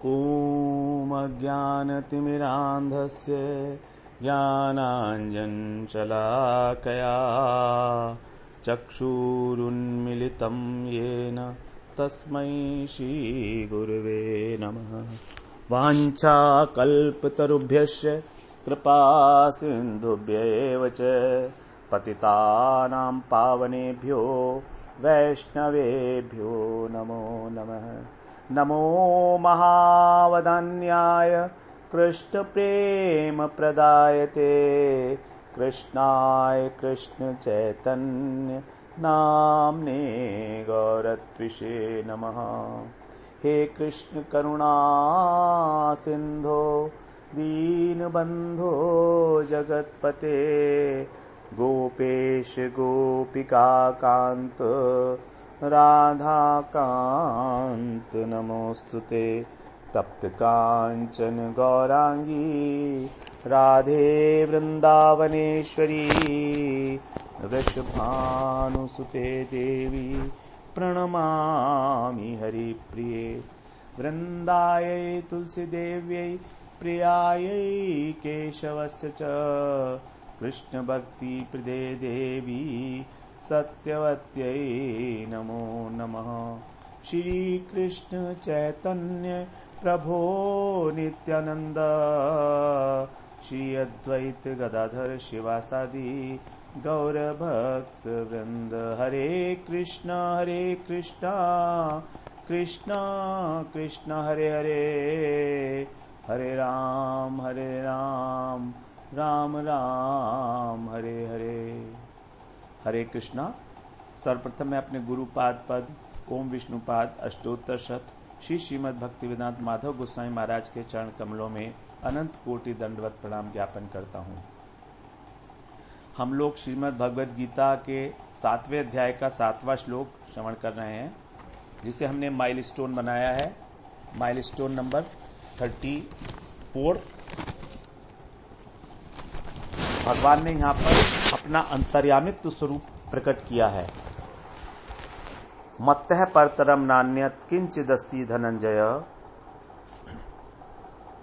ॐ अज्ञानतिमिरान्धस्य ज्ञानाञ्जनशलाकया चक्षुरुन्मिलितं येन तस्मै श्रीगुरवे नमः। वाञ्छाकल्पतरुभ्यश्च कृपासिन्धुभ्यैव च पतितानां पावनेभ्यो वैष्णवेभ्यो नमो नमः। नमो महावदान्याय कृष्णप्रेमप्रदायते कृष्णाय कृष्णचैतन्य नाम्ने गौरत्विषे नमः। हे कृष्ण करुणा सिंधो दीनबंधो जगत्पते गोपेश गोपिका कांत राधा कांत नमोस्तुते। तप्त कांचन गौरांगी राधे वृंदावनेश्वरी वृषभानुसुते देवी प्रणमामि हरिप्रिये। वृंदायै तुलसीदेव्यै प्रियायै केशवस्य च कृष्णभक्तिप्रदे देवी सत्यवत्यै नमो नमः। श्री कृष्ण चैतन्य प्रभो नित्यानंद श्री अद्वैत गदाधर शिवासादि गौर भक्त वृंद। हरे कृष्णा कृष्णा कृष्ण हरे हरे, हरे राम राम राम हरे हरे। हरे कृष्णा। सर्वप्रथम मैं अपने गुरुपाद पद ओम विष्णुपाद अष्टोत्तर शत श्री श्रीमद् भक्तिवेदांत माधव गोस्वामी महाराज के चरण कमलों में अनंत कोटि दंडवत प्रणाम ज्ञापन करता हूँ। हम लोग श्रीमद् भगवद गीता के 7वें अध्याय का 7वां श्लोक श्रवण कर रहे हैं, जिसे हमने माइलस्टोन बनाया है। Milestone number 34। भगवान ने यहाँ पर अपना अंतर्यामित्व स्वरूप प्रकट किया है। मत्तः परतरम नान्यत् किंचिदस्ति धनंजय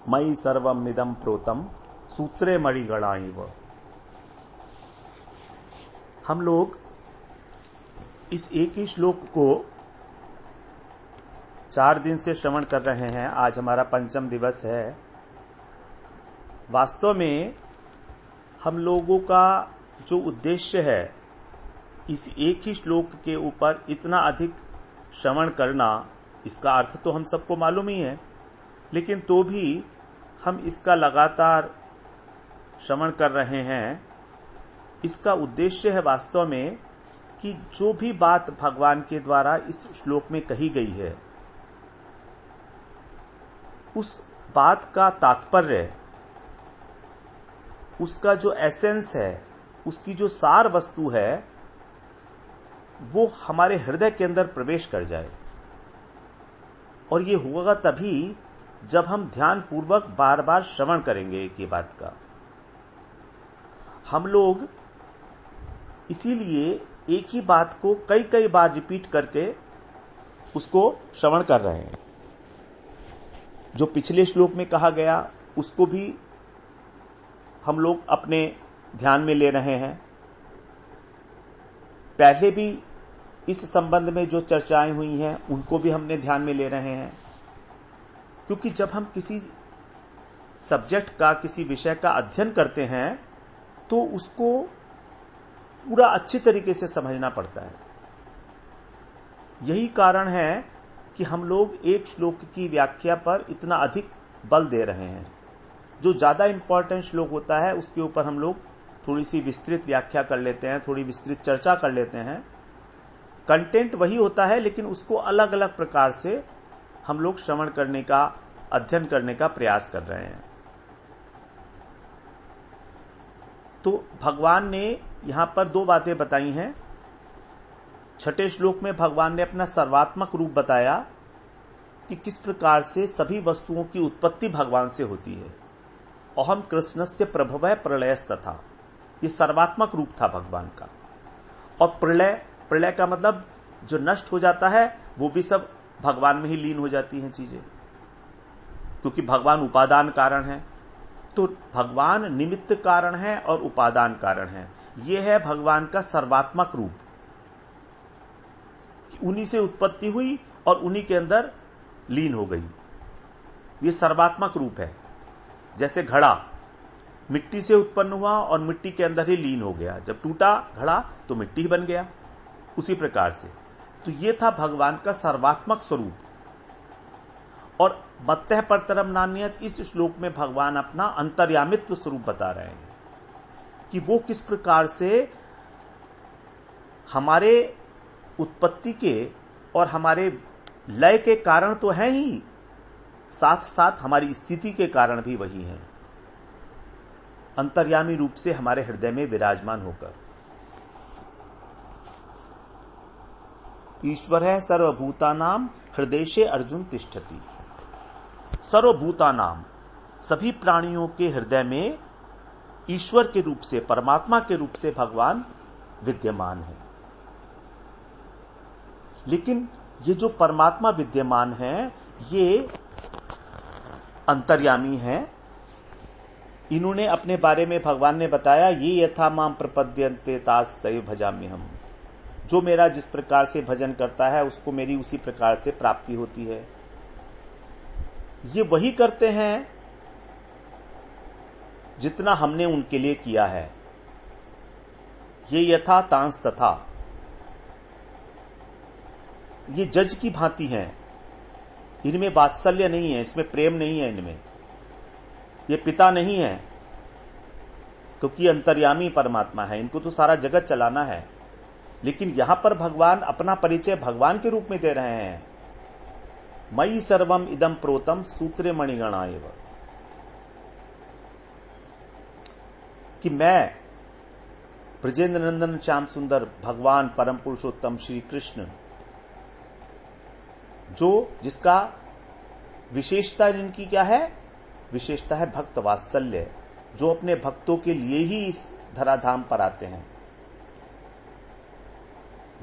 मयि सर्वमिदं प्रोतम सूत्रे मणिगणाइव। हम लोग इस एक ही श्लोक को 4 दिन से श्रवण कर रहे हैं। आज हमारा 5वां दिवस है। वास्तव में हम लोगों का जो उद्देश्य है इस एक ही श्लोक के ऊपर इतना अधिक श्रवण करना, इसका अर्थ तो हम सबको मालूम ही है, लेकिन तो भी हम इसका लगातार श्रवण कर रहे हैं। इसका उद्देश्य है वास्तव में कि जो भी बात भगवान के द्वारा इस श्लोक में कही गई है, उस बात का तात्पर्य, उसका जो एसेंस है, उसकी जो सार वस्तु है, वो हमारे हृदय के अंदर प्रवेश कर जाए। और ये होगा तभी जब हम ध्यान पूर्वक बार बार श्रवण करेंगे एक ही बात का। हम लोग इसीलिए एक ही बात को कई कई बार रिपीट करके उसको श्रवण कर रहे हैं। जो पिछले श्लोक में कहा गया उसको भी हम लोग अपने ध्यान में ले रहे हैं। पहले भी इस संबंध में जो चर्चाएं हुई हैं उनको भी हमने ध्यान में ले रहे हैं, क्योंकि जब हम किसी सब्जेक्ट का, किसी विषय का अध्ययन करते हैं तो उसको पूरा अच्छी तरीके से समझना पड़ता है। यही कारण है कि हम लोग एक श्लोक की व्याख्या पर इतना अधिक बल दे रहे हैं। जो ज्यादा इंपॉर्टेंट श्लोक होता है उसके ऊपर हम लोग थोड़ी सी विस्तृत व्याख्या कर लेते हैं, थोड़ी विस्तृत चर्चा कर लेते हैं। कंटेंट वही होता है, लेकिन उसको अलग अलग प्रकार से हम लोग श्रवण करने का, अध्ययन करने का प्रयास कर रहे हैं। तो भगवान ने यहां पर 2 बातें बताई हैं। 6ठे श्लोक में भगवान ने अपना सर्वात्मक रूप बताया कि किस प्रकार से सभी वस्तुओं की उत्पत्ति भगवान से होती है। अहम कृष्णस्य प्रभवः प्रलयस्तथा, ये सर्वात्मक रूप था भगवान का। और प्रलय का मतलब जो नष्ट हो जाता है वो भी सब भगवान में ही लीन हो जाती हैं चीजें। क्योंकि भगवान उपादान कारण है। तो भगवान निमित्त कारण है और उपादान कारण है। यह है भगवान का सर्वात्मक रूप। उन्हीं से उत्पत्ति हुई और उन्हीं के अंदर लीन हो गई। यह सर्वात्मक रूप है। जैसे घड़ा मिट्टी से उत्पन्न हुआ और मिट्टी के अंदर ही लीन हो गया। जब टूटा घड़ा तो मिट्टी ही बन गया। उसी प्रकार से तो यह था भगवान का सर्वात्मक स्वरूप। और मत्तः परतरम नान्यत्, इस श्लोक में भगवान अपना अंतर्यामित्व स्वरूप बता रहे हैं कि वो किस प्रकार से हमारे उत्पत्ति के और हमारे लय के कारण तो हैं ही, साथ साथ हमारी स्थिति के कारण भी वही हैं, अंतर्यामी रूप से हमारे हृदय में विराजमान होकर। ईश्वर है सर्वभूतानाम हृदय अर्जुन तिष्ठति। सर्वभूतानाम, सभी प्राणियों के हृदय में ईश्वर के रूप से, परमात्मा के रूप से भगवान विद्यमान है। लेकिन ये जो परमात्मा विद्यमान है ये अंतर्यामी है। इन्होंने अपने बारे में भगवान ने बताया, ये यथा माम प्रपद्यन्ते तास्तैव भजामि हम। जो मेरा जिस प्रकार से भजन करता है उसको मेरी उसी प्रकार से प्राप्ति होती है। ये वही करते हैं जितना हमने उनके लिए किया है। ये यथा तांस तथा, ये जज की भांति हैं। इनमें वात्सल्य नहीं है, इसमें प्रेम नहीं है, इनमें ये पिता नहीं है, क्योंकि अंतर्यामी परमात्मा है। इनको तो सारा जगत चलाना है। लेकिन यहां पर भगवान अपना परिचय भगवान के रूप में दे रहे हैं। मयि सर्वम इदम प्रोतम सूत्रे मणिगणा एव, कि मैं ब्रजेंद्र नंदन श्याम सुंदर भगवान परम पुरुषोत्तम श्री कृष्ण, जिसका विशेषता इनकी क्या है? विशेषता है भक्त वात्सल्य, जो अपने भक्तों के लिए ही इस धराधाम पर आते हैं,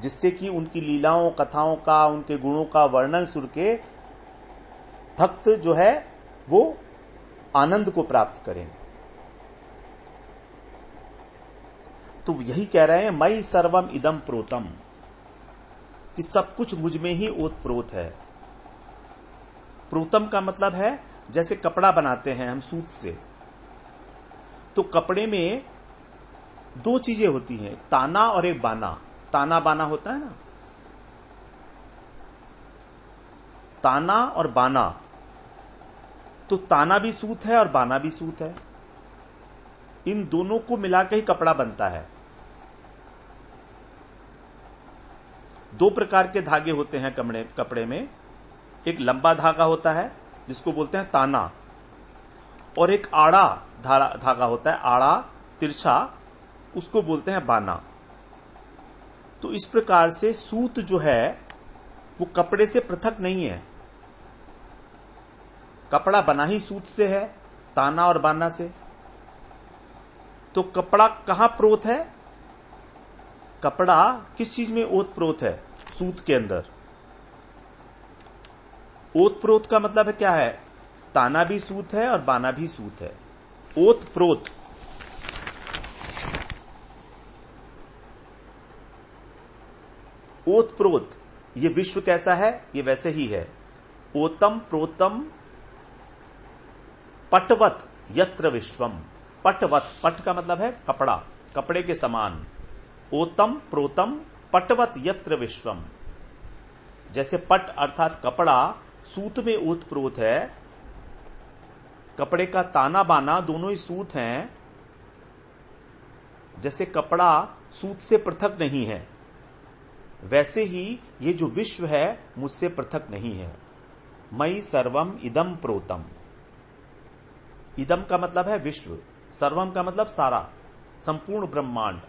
जिससे कि उनकी लीलाओं कथाओं का, उनके गुणों का वर्णन सुन के भक्त जो है वो आनंद को प्राप्त करें। तो यही कह रहे हैं, मयि सर्वम इदम प्रोतम, कि सब कुछ मुझ में ही ओतप्रोत है। प्रोतम का मतलब है जैसे कपड़ा बनाते हैं हम सूत से, तो कपड़े में दो चीजें होती हैं, ताना और एक बाना। ताना बाना होता है ना, ताना और बाना। तो ताना भी सूत है और बाना भी सूत है। इन दोनों को मिलाकर ही कपड़ा बनता है। दो प्रकार के धागे होते हैं कपड़े में। एक लंबा धागा होता है जिसको बोलते हैं ताना, और एक आड़ा धागा होता है, आड़ा तिरछा, उसको बोलते हैं बाना। तो इस प्रकार से सूत जो है वो कपड़े से पृथक नहीं है। कपड़ा बना ही सूत से है, ताना और बाना से। तो कपड़ा कहां प्रोत है? कपड़ा किस चीज में ओतप्रोत है? सूत के अंदर। ओतप्रोत का मतलब है क्या है? ताना भी सूत है और बाना भी सूत है। ओतप्रोत, ओतप्रोत, ये विश्व कैसा है ये वैसे ही है। ओतम प्रोतम पटवत यत्र विश्वम। पटवत, पट का मतलब है कपड़ा, कपड़े के समान। ओतम प्रोतम पटवत यत्र विश्वम। जैसे पट अर्थात कपड़ा सूत में ओतप्रोत है, कपड़े का ताना बाना दोनों ही सूत हैं। जैसे कपड़ा सूत से पृथक नहीं है, वैसे ही ये जो विश्व है मुझसे पृथक नहीं है। मयि सर्वम इदम प्रोतम। इदम का मतलब है विश्व, सर्वम का मतलब सारा, संपूर्ण ब्रह्मांड,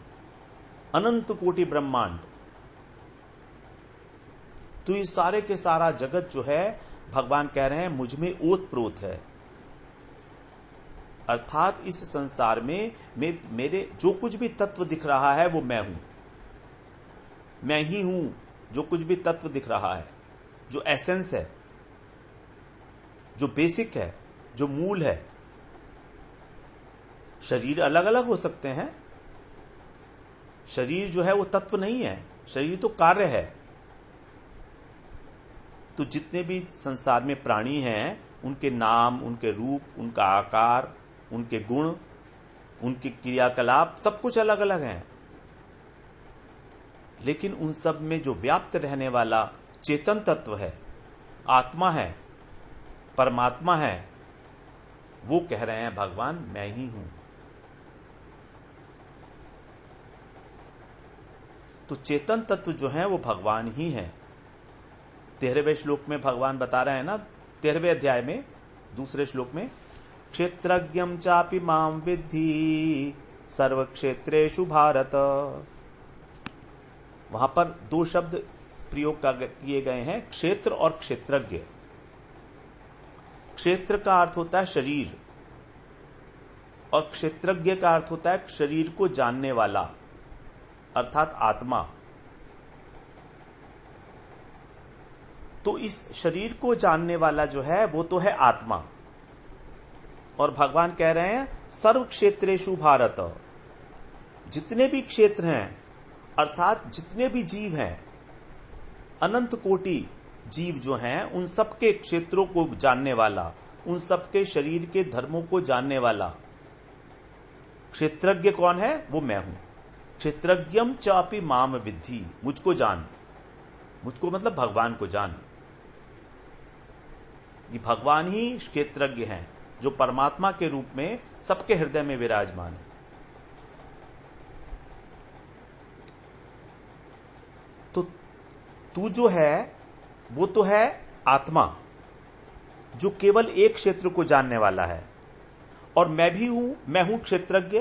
अनंत कोटि ब्रह्मांड। तो ये सारे के सारा जगत जो है भगवान कह रहे हैं मुझ में ओतप्रोत है। अर्थात इस संसार में मेरे जो कुछ भी तत्व दिख रहा है वो मैं हूं, मैं ही हूं। जो कुछ भी तत्व दिख रहा है, जो एसेंस है, जो बेसिक है, जो मूल है। शरीर अलग अलग हो सकते हैं, शरीर जो है वो तत्व नहीं है, शरीर तो कार्य है। तो जितने भी संसार में प्राणी हैं, उनके नाम, उनके रूप, उनका आकार, उनके गुण, उनके क्रियाकलाप, सब कुछ अलग अलग हैं। लेकिन उन सब में जो व्याप्त रहने वाला चेतन तत्व है, आत्मा है, परमात्मा है, वो कह रहे हैं भगवान मैं ही हूं। तो चेतन तत्व जो है वो भगवान ही है। 13वें श्लोक में भगवान बता रहे हैं ना, 13वें अध्याय में दूसरे श्लोक में, क्षेत्रज्ञं चापि मां विद्धि सर्व क्षेत्रेषु भारत। वहां पर दो शब्द प्रयोग किए गए हैं, क्षेत्र और क्षेत्रज्ञ। क्षेत्र का अर्थ होता है शरीर और क्षेत्रज्ञ का अर्थ होता है शरीर को जानने वाला, अर्थात आत्मा। तो इस शरीर को जानने वाला जो है वो तो है आत्मा। और भगवान कह रहे हैं सर्व क्षेत्रेषु भारत, जितने भी क्षेत्र हैं अर्थात जितने भी जीव हैं, अनंत कोटि जीव जो हैं, उन सबके क्षेत्रों को जानने वाला, उन सबके शरीर के धर्मों को जानने वाला क्षेत्रज्ञ कौन है? वो मैं हूं। क्षेत्रज्ञम चापि माम विद्धि, मुझको जान। मुझको मतलब भगवान को जान। ये भगवान ही क्षेत्रज्ञ हैं, जो परमात्मा के रूप में सबके हृदय में विराजमान है। तो तू जो है वो तो है आत्मा, जो केवल एक क्षेत्र को जानने वाला है। और मैं भी हूं, मैं हूं क्षेत्रज्ञ,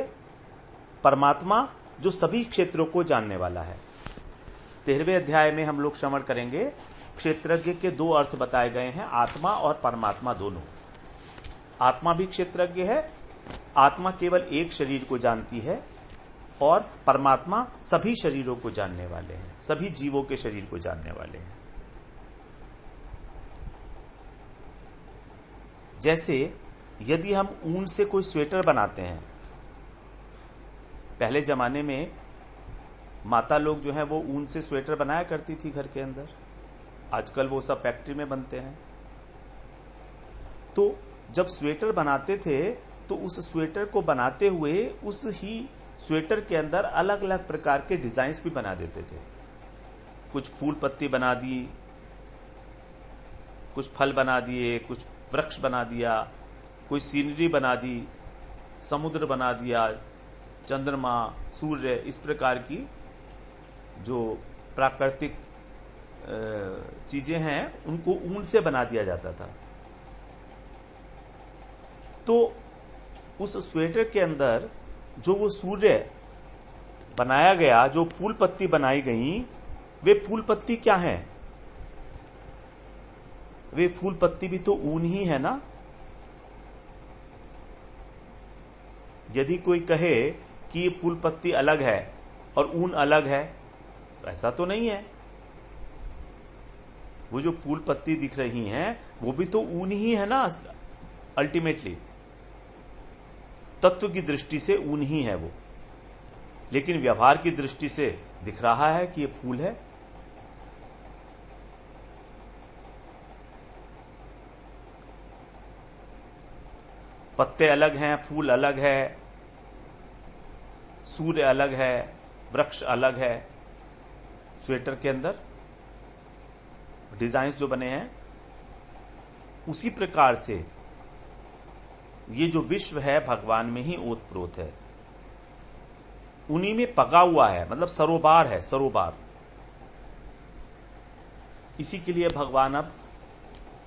परमात्मा जो सभी क्षेत्रों को जानने वाला है। 13वें अध्याय में हम लोग श्रवण करेंगे, क्षेत्रज्ञ के दो अर्थ बताए गए हैं, आत्मा और परमात्मा दोनों। आत्मा भी क्षेत्रज्ञ है, आत्मा केवल एक शरीर को जानती है, और परमात्मा सभी शरीरों को जानने वाले हैं, सभी जीवों के शरीर को जानने वाले हैं। जैसे यदि हम ऊन से कोई स्वेटर बनाते हैं, पहले जमाने में माता लोग जो है वो ऊन से स्वेटर बनाया करती थी घर के अंदर, आजकल वो सब फैक्ट्री में बनते हैं। तो जब स्वेटर बनाते थे तो उस स्वेटर को बनाते हुए उस ही स्वेटर के अंदर अलग अलग प्रकार के डिजाइन्स भी बना देते थे। कुछ फूल पत्ती बना दी, कुछ फल बना दिए, कुछ वृक्ष बना दिया, कोई सीनरी बना दी, समुद्र बना दिया, चंद्रमा, सूर्य, इस प्रकार की जो प्राकृतिक चीजें हैं उनको ऊन से बना दिया जाता था। तो उस स्वेटर के अंदर जो वो सूर्य बनाया गया, जो फूल पत्ती बनाई गई, वे फूल पत्ती क्या है? वे फूल पत्ती भी तो ऊन ही है ना। यदि कोई कहे कि ये फूल पत्ती अलग है और ऊन अलग है, तो ऐसा तो नहीं है। वो जो फूल पत्ती दिख रही हैं वो भी तो ऊन ही है ना। अल्टीमेटली तत्व की दृष्टि से ऊन ही है वो, लेकिन व्यवहार की दृष्टि से दिख रहा है कि ये फूल है। पत्ते अलग हैं, फूल अलग है, सूर्य अलग है, वृक्ष अलग है। स्वेटर के अंदर डिजाइन जो बने हैं, उसी प्रकार से ये जो विश्व है भगवान में ही ओतप्रोत है, उन्हीं में पगा हुआ है, मतलब सरोबार है, सरोबार। इसी के लिए भगवान अब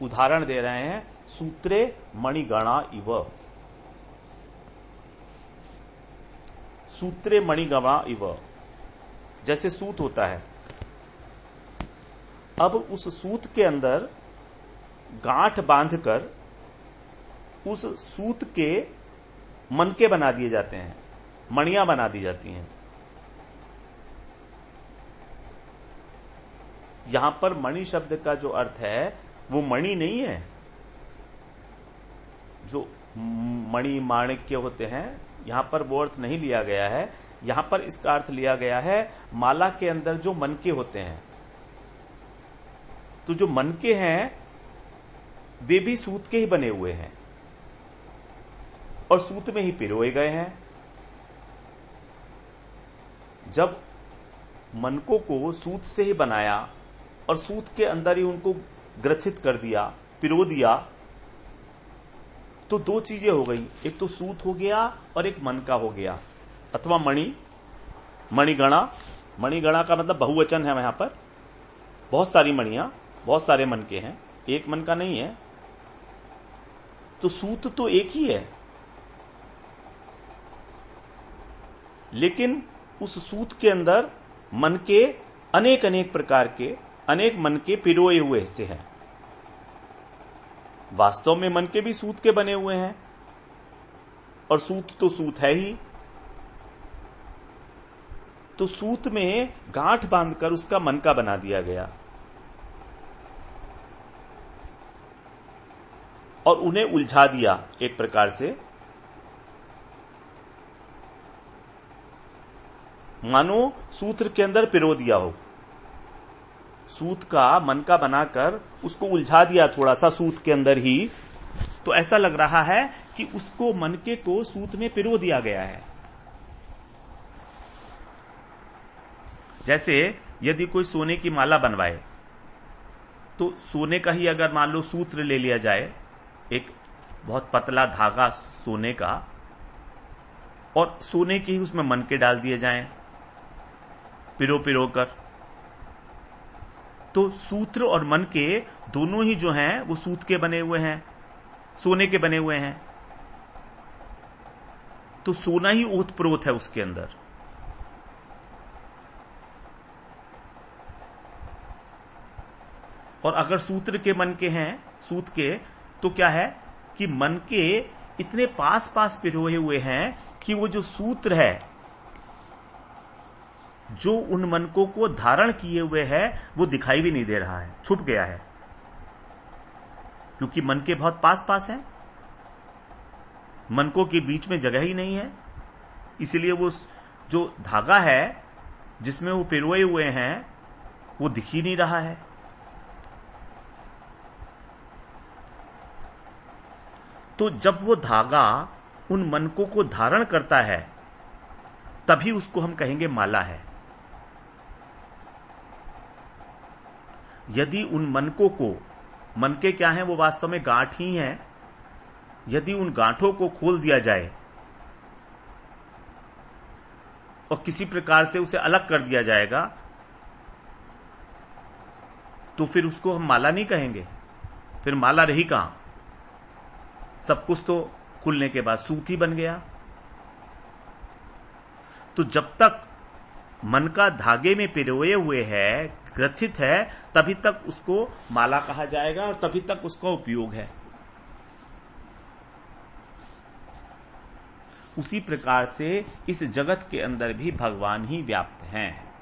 उदाहरण दे रहे हैं, सूत्रे मणिगणा इव। सूत्रे मणिगणा इव, जैसे सूत होता है। अब उस सूत के अंदर गांठ बांधकर उस सूत के मनके बना दिए जाते हैं, मणियां बना दी जाती हैं। यहां पर मणि शब्द का जो अर्थ है वो मणि नहीं है, जो मणि माणिक्य होते हैं, यहां पर वो अर्थ नहीं लिया गया है। यहां पर इसका अर्थ लिया गया है माला के अंदर जो मनके होते हैं। तो जो मनके हैं वे भी सूत के ही बने हुए हैं और सूत में ही पिरोए गए हैं। जब मनकों को सूत से ही बनाया और सूत के अंदर ही उनको ग्रथित कर दिया, पिरो दिया, तो दो चीजें हो गई, एक तो सूत हो गया और एक मनका हो गया, अथवा मणिगणा। मणिगणा का मतलब बहुवचन है। यहां पर बहुत सारी मणियां, बहुत सारे मनके हैं, एक मनका नहीं है। तो सूत तो एक ही है, लेकिन उस सूत के अंदर मनके अनेक अनेक प्रकार के, अनेक मनके पिरोए हुए हिस्से हैं। वास्तव में मनके भी सूत के बने हुए हैं और सूत तो सूत है ही। तो सूत में गांठ बांधकर उसका मनका बना दिया गया और उन्हें उलझा दिया एक प्रकार से, मानो सूत्र के अंदर पिरो दिया हो। सूत का मनका बनाकर उसको उलझा दिया थोड़ा सा सूत के अंदर ही, तो ऐसा लग रहा है कि उसको मनके को सूत में पिरो दिया गया है। जैसे यदि कोई सोने की माला बनवाए, तो सोने का ही अगर मान लो सूत्र ले लिया जाए, एक बहुत पतला धागा सोने का, और सोने के ही उसमें मनके डाल दिए जाएं पिरो पिरो कर, तो सूत्र और मनके दोनों ही जो हैं वो सूत के बने हुए हैं, सोने के बने हुए हैं। तो सोना ही ओतप्रोत है उसके अंदर। और अगर सूत्र के मनके हैं, सूत के, तो क्या है कि मनके इतने पास पास पिरोए हुए हैं कि वो जो सूत्र है, जो उन मनकों को धारण किए हुए है, वो दिखाई भी नहीं दे रहा है, छुप गया है, क्योंकि मनके बहुत पास पास हैं, मनकों के बीच में जगह ही नहीं है। इसलिए वो जो धागा है जिसमें वो पिरोए हुए हैं, वो दिख ही नहीं रहा है। तो जब वो धागा उन मनकों को धारण करता है, तभी उसको हम कहेंगे माला है। यदि उन मनकों को, मनके क्या हैं, वो वास्तव में गांठ ही हैं, यदि उन गांठों को खोल दिया जाए और किसी प्रकार से उसे अलग कर दिया जाएगा, तो फिर उसको हम माला नहीं कहेंगे। फिर माला रही कहां? सब कुछ तो खुलने के बाद सूत ही बन गया। तो जब तक मन का धागे में पिरोए हुए है, ग्रथित है, तभी तक उसको माला कहा जाएगा और तभी तक उसका उपयोग है। उसी प्रकार से इस जगत के अंदर भी भगवान ही व्याप्त हैं।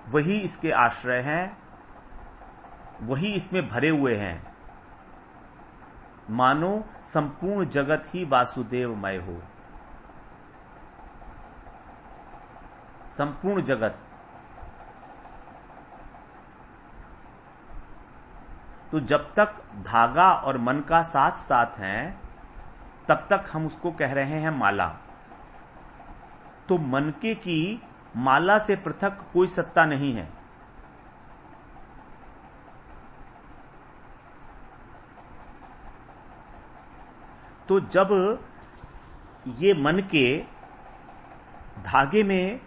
वही इसके आश्रय हैं, वही इसमें भरे हुए हैं। मानो संपूर्ण जगत ही वासुदेवमय हो। संपूर्ण जगत, तो जब तक धागा और मन का साथ साथ हैं, तब तक हम उसको कह रहे हैं माला। तो मनके की माला से पृथक कोई सत्ता नहीं है। तो जब ये मन के धागे में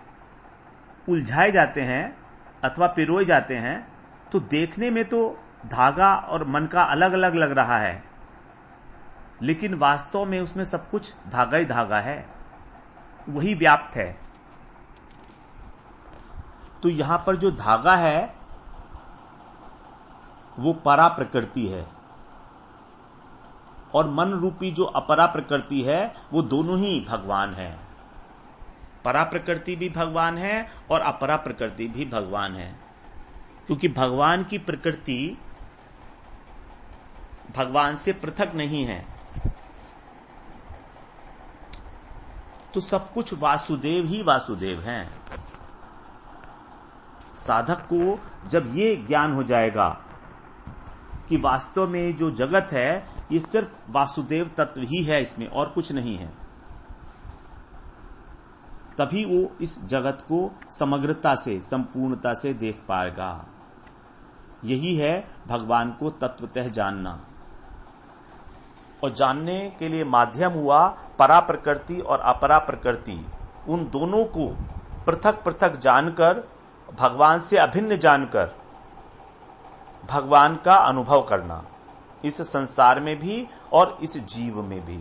उलझाए जाते हैं अथवा पिरोए जाते हैं, तो देखने में तो धागा और मन का अलग अलग लग रहा है, लेकिन वास्तव में उसमें सब कुछ धागा ही धागा है, वही व्याप्त है। तो यहां पर जो धागा है वो परा प्रकृति है, और मन रूपी जो अपरा प्रकृति है वो दोनों ही भगवान हैं। परा प्रकृति भी भगवान है और अपरा प्रकृति भी भगवान है, क्योंकि भगवान की प्रकृति भगवान से पृथक नहीं है। तो सब कुछ वासुदेव ही वासुदेव हैं। साधक को जब ये ज्ञान हो जाएगा कि वास्तव में जो जगत है ये सिर्फ वासुदेव तत्व ही है, इसमें और कुछ नहीं है, तभी वो इस जगत को समग्रता से, संपूर्णता से देख पाएगा। यही है भगवान को तत्वतः जानना। और जानने के लिए माध्यम हुआ परा प्रकृति और अपरा प्रकृति, उन दोनों को पृथक पृथक जानकर, भगवान से अभिन्न जानकर भगवान का अनुभव करना, इस संसार में भी और इस जीव में भी,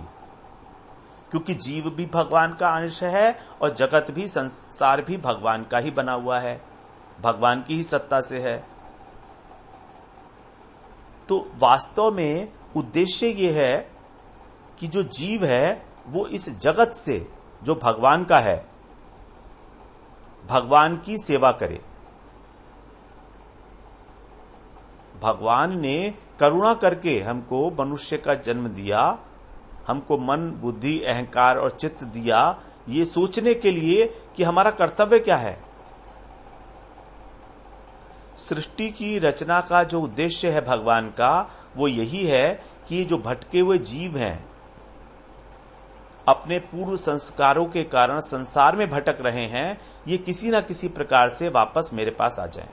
क्योंकि जीव भी भगवान का अंश है और जगत भी, संसार भी भगवान का ही बना हुआ है, भगवान की ही सत्ता से है। तो वास्तव में उद्देश्य ये है कि जो जीव है वो इस जगत से, जो भगवान का है, भगवान की सेवा करे। भगवान ने करुणा करके हमको मनुष्य का जन्म दिया, हमको मन, बुद्धि, अहंकार और चित्त दिया, ये सोचने के लिए कि हमारा कर्तव्य क्या है। सृष्टि की रचना का जो उद्देश्य है भगवान का, वो यही है कि जो भटके हुए जीव हैं, अपने पूर्व संस्कारों के कारण संसार में भटक रहे हैं, ये किसी ना किसी प्रकार से वापस मेरे पास आ जाएं।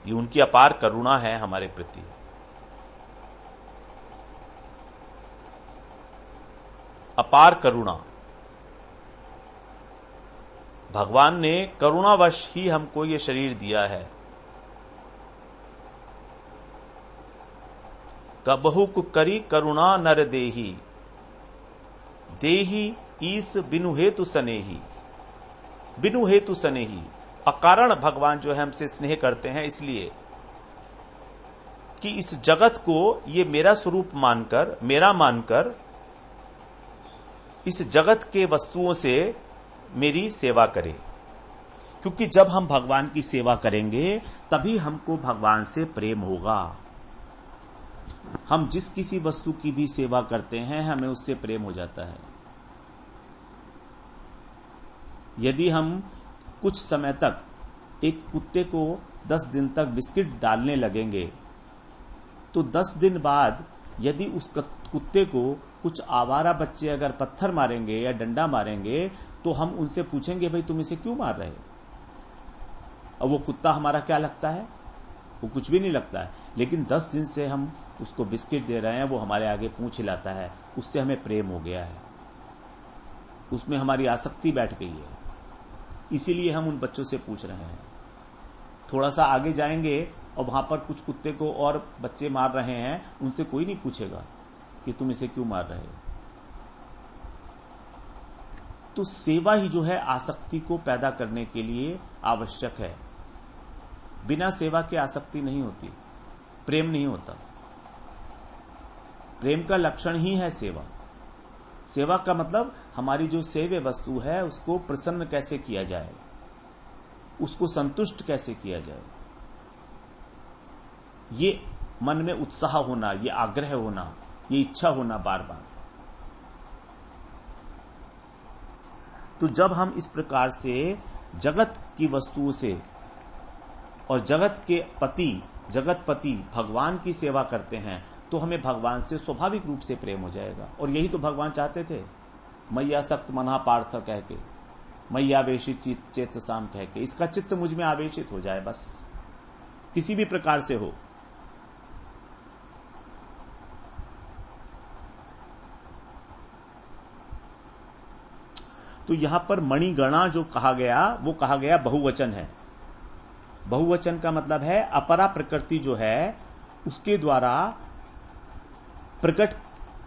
ये उनकी अपार करुणा है हमारे प्रति। अपार करुणा। भगवान ने करुणावश ही हमको ये शरीर दिया है। कबहु करी करुणा नर देही, देही ईस बिनु हेतु सनेही। बिनु हेतु सनेही, अकारण भगवान जो है हमसे स्नेह करते हैं, इसलिए कि इस जगत को ये मेरा स्वरूप मानकर, मेरा मानकर, इस जगत के वस्तुओं से मेरी सेवा करे। क्योंकि जब हम भगवान की सेवा करेंगे तभी हमको भगवान से प्रेम होगा। हम जिस किसी वस्तु की भी सेवा करते हैं, हमें उससे प्रेम हो जाता है। यदि हम कुछ समय तक एक कुत्ते को 10 दिन तक बिस्किट डालने लगेंगे, तो 10 दिन बाद यदि उस कुत्ते को कुछ आवारा बच्चे अगर पत्थर मारेंगे या डंडा मारेंगे, तो हम उनसे पूछेंगे भाई तुम इसे क्यों मार रहे हो? अब वो कुत्ता हमारा क्या लगता है? वो कुछ भी नहीं लगता है। लेकिन 10 दिन से हम उसको बिस्किट दे रहे हैं, वो हमारे आगे पूंछ हिलाता है, उससे हमें प्रेम हो गया है, उसमें हमारी आसक्ति बैठ गई है। इसीलिए हम उन बच्चों से पूछ रहे हैं। थोड़ा सा आगे जाएंगे और वहां पर कुछ कुत्ते को और बच्चे मार रहे हैं, उनसे कोई नहीं पूछेगा कि तुम इसे क्यों मार रहे हो। तो सेवा ही जो है आसक्ति को पैदा करने के लिए आवश्यक है। बिना सेवा के आसक्ति नहीं होती, प्रेम नहीं होता। प्रेम का लक्षण ही है सेवा। सेवा का मतलब हमारी जो सेव्य वस्तु है उसको प्रसन्न कैसे किया जाए, उसको संतुष्ट कैसे किया जाए, ये मन में उत्साह होना, ये आग्रह होना, ये इच्छा होना बार बार। तो जब हम इस प्रकार से जगत की वस्तुओं से और जगत के पति, जगतपति भगवान की सेवा करते हैं, तो हमें भगवान से स्वाभाविक रूप से प्रेम हो जाएगा। और यही तो भगवान चाहते थे, मैया सक्त मना पार्थ कह के, मैया आवेशित चेत साम कह के, इसका चित्त मुझ में आवेशित हो जाए, बस किसी भी प्रकार से हो। तो यहां पर मणिगणा जो कहा गया, वो कहा गया बहुवचन है। बहुवचन का मतलब है अपरा प्रकृति जो है उसके द्वारा प्रकट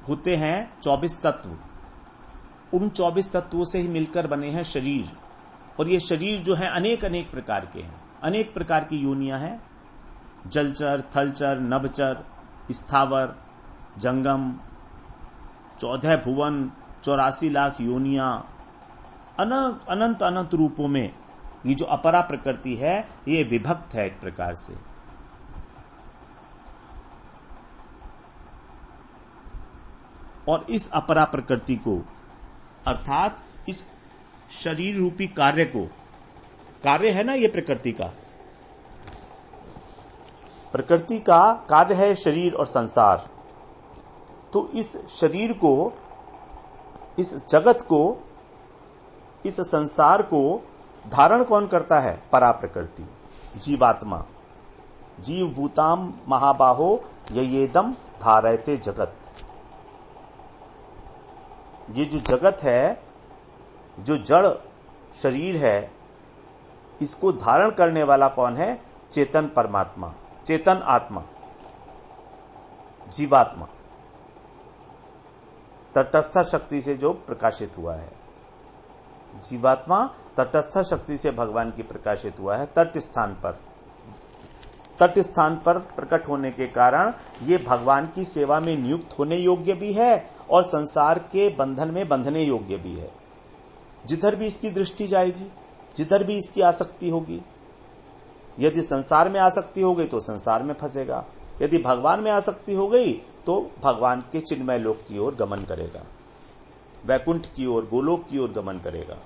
होते हैं 24 तत्व। उन 24 तत्वों से ही मिलकर बने हैं शरीर। और ये शरीर जो है अनेक अनेक प्रकार के हैं, अनेक प्रकार की योनियां हैं। जलचर, थलचर, नभचर, स्थावर, जंगम, 14 भुवन, 84 लाख योनियां, अनंत अनंत रूपों में ये जो अपरा प्रकृति है ये विभक्त है एक प्रकार से। और इस अपरा प्रकृति को अर्थात इस शरीर रूपी कार्य को, कार्य है ना ये प्रकृति का, प्रकृति का कार्य है शरीर और संसार। तो इस शरीर को, इस जगत को, इस संसार को धारण कौन करता है? परा प्रकृति, जीवात्मा। जीव भूताम महाबाहो ययेदम धारयते जगत। ये जो जगत है, जो जड़ शरीर है, इसको धारण करने वाला कौन है? चेतन परमात्मा, चेतन आत्मा, जीवात्मा, तटस्थ शक्ति से जो प्रकाशित हुआ है। जीवात्मा तटस्थ शक्ति से भगवान की प्रकाशित हुआ है। तट स्थान पर प्रकट होने के कारण ये भगवान की सेवा में नियुक्त होने योग्य भी है और संसार के बंधन में बंधने योग्य भी है। जिधर भी इसकी दृष्टि जाएगी, जिधर भी इसकी आसक्ति होगी, यदि संसार में आसक्ति हो गई तो संसार में फंसेगा, यदि भगवान में आसक्ति हो गई तो भगवान के चिन्मय लोक की ओर गमन करेगा, वैकुंठ की ओर, गोलोक की ओर गमन करेगा।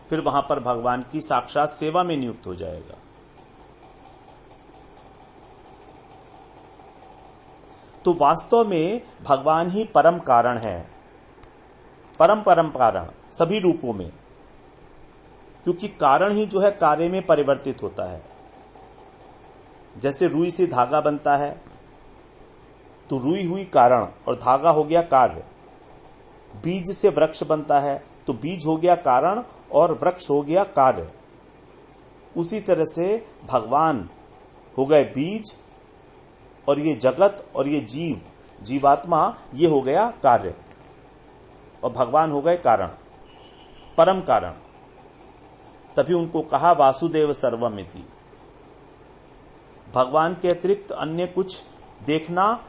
फिर वहां पर भगवान की साक्षात सेवा में नियुक्त हो जाएगा। तो वास्तव में भगवान ही परम कारण है, परम कारण सभी रूपों में, क्योंकि कारण ही जो है कार्य में परिवर्तित होता है। जैसे रुई से धागा बनता है तो रुई हुई कारण और धागा हो गया कार्य। बीज से वृक्ष बनता है तो बीज हो गया कारण और वृक्ष हो गया कार्य। उसी तरह से भगवान हो गए बीज और ये जगत और ये जीव, जीवात्मा, ये हो गया कार्य और भगवान हो गए कारण, परम कारण। तभी उनको कहा वासुदेव सर्वमिति। भगवान के अतिरिक्त अन्य कुछ देखना,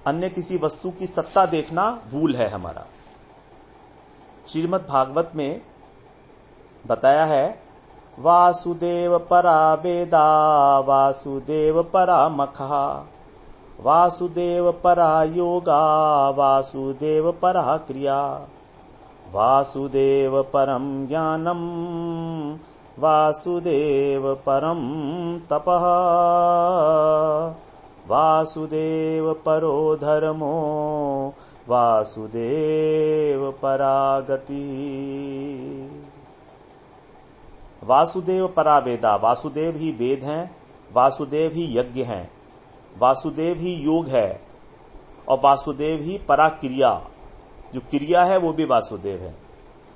अन्य किसी वस्तु की सत्ता देखना भूल है हमारा। श्रीमद् भागवत में बताया है वासुदेव परा वेदा वासुदेव परा मखा वासुदेव परा योगा वासुदेव परा क्रिया वासुदेव परम ज्ञानम वासुदेव परम तपः वासुदेव परो धर्मो वासुदेव परा गति। वासुदेव परा वेदा, वासुदेव ही वेद हैं, वासुदेव ही यज्ञ हैं, वासुदेव ही योग है और वासुदेव ही परा क्रिया, जो क्रिया है वो भी वासुदेव है।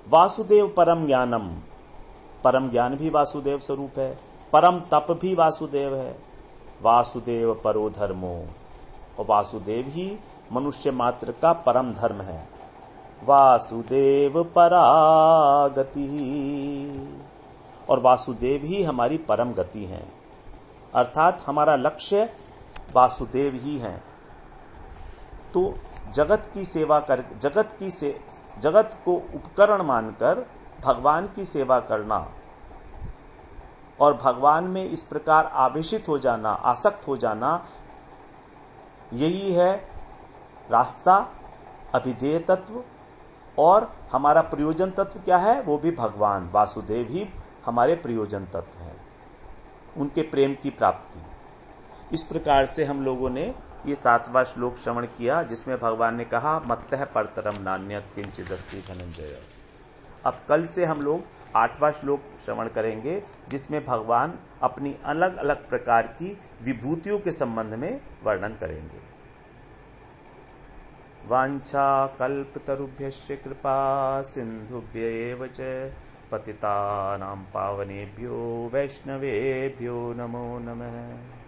वासुदेव परम ज्ञानम, परम ज्ञान भी वासुदेव स्वरूप है, परम तप भी वासुदेव है, वासुदेव परो धर्मो, और वासुदेव ही मनुष्य मात्र का परम धर्म है। वासुदेव परागति, और वासुदेव ही हमारी परम गति है, अर्थात हमारा लक्ष्य वासुदेव ही है। तो जगत की सेवा कर, जगत को उपकरण मानकर भगवान की सेवा करना और भगवान में इस प्रकार आवेशित हो जाना, आसक्त हो जाना, यही है रास्ता, अभिधेय तत्व। और हमारा प्रयोजन तत्व क्या है? वो भी भगवान वासुदेव ही हमारे प्रयोजन तत्व हैं, उनके प्रेम की प्राप्ति। इस प्रकार से हम लोगों ने ये 7वां श्लोक श्रवण किया, जिसमें भगवान ने कहा मत्तः परतरम नान्यत् किंचिदस्ति धनंजय। अब कल से हम लोग 8वां श्लोक श्रवण करेंगे, जिसमें भगवान अपनी अलग अलग प्रकार की विभूतियों के संबंध में वर्णन करेंगे। वांछा कल्पतरुभ्यश्च कृपा सिंधुभ्यैव च पतितानां पावनेभ्यो वैष्णवेभ्यो नमो नमः।